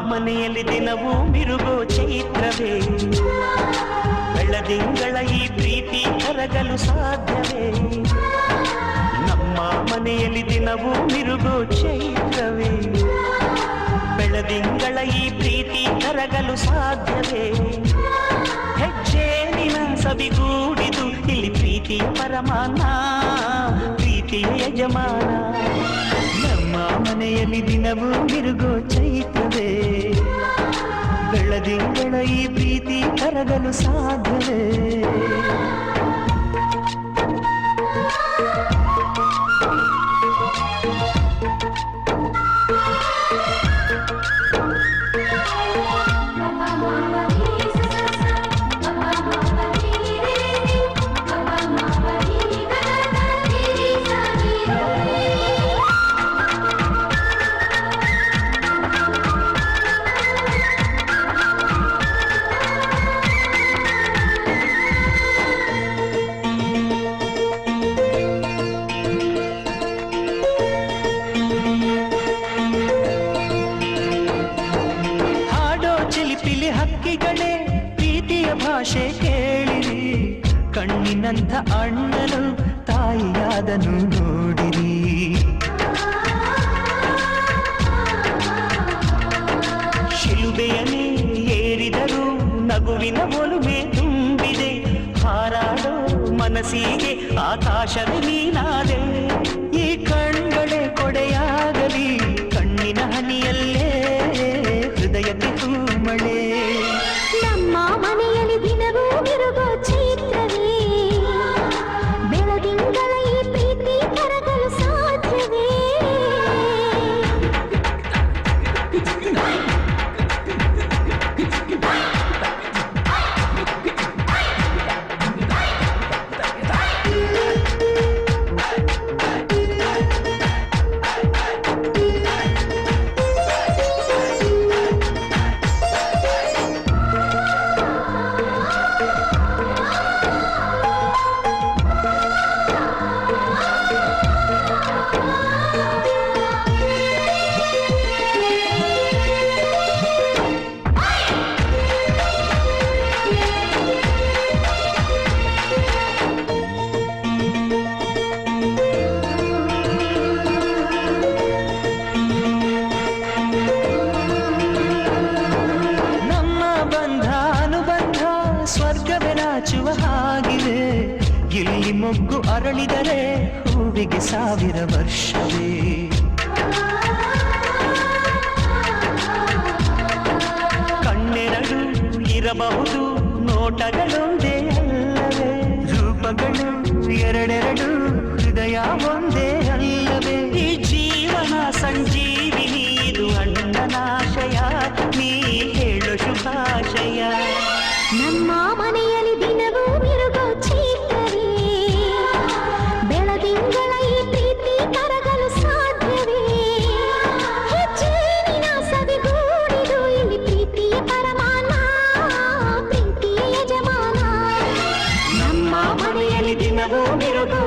ಮನೆಯಲ್ಲಿ ದಿನವೂ ಮಿರುಗೋ ಚೈತ್ರವೇ ಬೆಳದಿಂಗಳ ಈ ಪ್ರೀತಿ ಕರಗಲು ಸಾಧ್ಯವೇ ನಮ್ಮ ಮನೆಯಲ್ಲಿ ದಿನವೂ ಮಿರುಗೋ ಚೈತ್ರವೇ ಬೆಳದಿಂಗಳ ಈ ಪ್ರೀತಿ ಕರಗಲು ಸಾಧ್ಯವೇ ಹೆಜ್ಜೆ ನಿನ ಸವಿಗೂಡಿದು ಇಲ್ಲಿ ಪ್ರೀತಿಯ ಪರಮಾನ ಪ್ರೀತಿಯ ಯಜಮಾನ ನಮ್ಮ ಮನೆಯಲ್ಲಿ ದಿನವೂ ಮಿರುಗೋ ಚೈತ್ರವೇ ಬೆಳದಿಂಗಳ ಈ ಪ್ರೀತಿ ಕರಗಲು ಸಾಧ್ಯವೇ ಹಕ್ಕಿಗಳೇ ಪ್ರೀತಿಯ ಭಾಷೆ ಕೇಳಿರಿ ಕಣ್ಣಿನಂಥ ಅಣ್ಣನು ತಾಯಿಯಾದನು ನೋಡಿರಿ ಶಿಲುಬೆಯನೇ ಏರಿದರು ನಗುವಿನ ಒಲುಮೆ ತುಂಬಿದೆ ಹಾರಾಡೋ ಮನಸ್ಸಿಗೆ ಆಕಾಶವೇ ನೀನಾದೆ ಈ ಕಣ್ಗಳೇ ಕೊಡೆಯಾಗಲಿ ಕಣ್ಣಿನ ಹನಿಯಲ್ಲೇ ಹೃದಯಕ್ಕೆ ತೂಮಳೆ ನಮ್ಮ ಮನೆಯಲ್ಲಿ ದಿನವೂ ಮಿರುಗೋ ಚೈತ್ರವೇ ಬೆಳದಿಂಗಳ ಈ ಪ್ರೀತಿ ಕರಗಲು ಸಾಧ್ಯವೇ ಸ್ವರ್ಗವೆನಾಚುವ ಹಾಗಿದೆ ಇಲ್ಲಿ ಮೊಗ್ಗು ಅರಳಿದರೆ ಹೂವಿಗೆ 1000 ವರ್ಷವೇ ಕಣ್ಣೆರಡು ಇರಬಹುದು ನೋಟಗಳೊಂದೇ ಅಲ್ಲವೇ ರೂಪಗಳು ಎರಡೆರಡು ಹೃದಯ ಒಂದೇ ಅಲ್ಲವೇ ಈ ಜೀವನ ಸಂಜೀವಿನಿ ಇದು ಅಣ್ಣನಾಶಯ ನೀ ಹೇಳು ಶುಭಾಶಯ ನಮ್ಮ ಮನೆಯಲ್ಲಿ ದಿನವೂ ಮಿರುಗೋ ಚೈತ್ರವೇ ಬೆಳದಿಂಗಳ ಈ ಪ್ರೀತಿ ಕರಗಲು ಸಾಧ್ಯವೇ ಹೆಜ್ಜೆನಿನ ಸವಿಗೂಡಿದು ಇಲ್ಲಿ ಪ್ರೀತಿಯ ಪರಮಾನ ಪ್ರೀತಿಯ ಯಜಮಾನ ನಮ್ಮ ಮನೆಯಲ್ಲಿ ದಿನವೂ ಮಿರುಗೋ